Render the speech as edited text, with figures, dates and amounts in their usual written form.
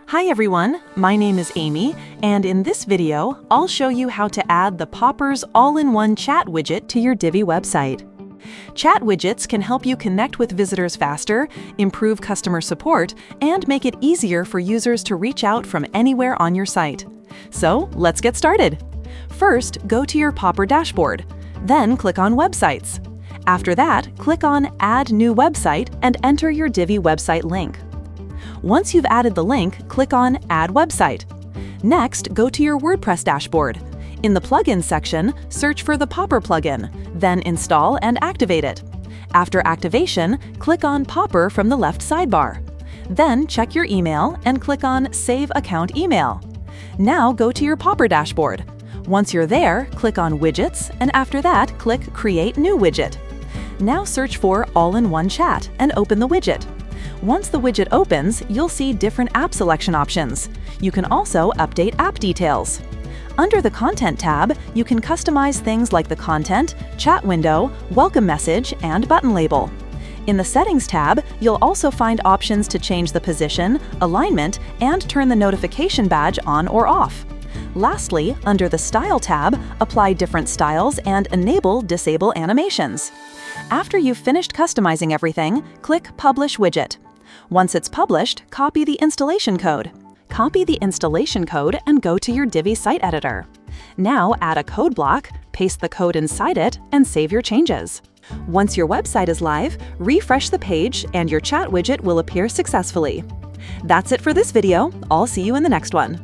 Hi everyone, my name is Amy, and in this video, I'll show you how to add the Popper's All-in-One Chat Widget to your Divi website. Chat widgets can help you connect with visitors faster, improve customer support, and make it easier for users to reach out from anywhere on your site. So, let's get started. First, go to your Popper dashboard. Then click on Websites. After that, click on Add New Website and enter your Divi website link. Once you've added the link, click on Add Website. Next, go to your WordPress dashboard. In the Plugins section, search for the Popper plugin, then install and activate it. After activation, click on Popper from the left sidebar. Then check your email and click on Save Account Email. Now go to your Popper dashboard. Once you're there, click on Widgets, and after that, click Create New Widget. Now search for All-in-One Chat and open the widget. Once the widget opens, you'll see different app selection options. You can also update app details. Under the Content tab, you can customize things like the content, chat window, welcome message, and button label. In the Settings tab, you'll also find options to change the position, alignment, and turn the notification badge on or off. Lastly, under the Style tab, apply different styles and enable/disable animations. After you've finished customizing everything, click Publish Widget. Once it's published, copy the installation code. Copy the installation code and go to your Divi site editor. Now add a code block, paste the code inside it, and save your changes. Once your website is live, refresh the page and your chat widget will appear successfully. That's it for this video. I'll see you in the next one.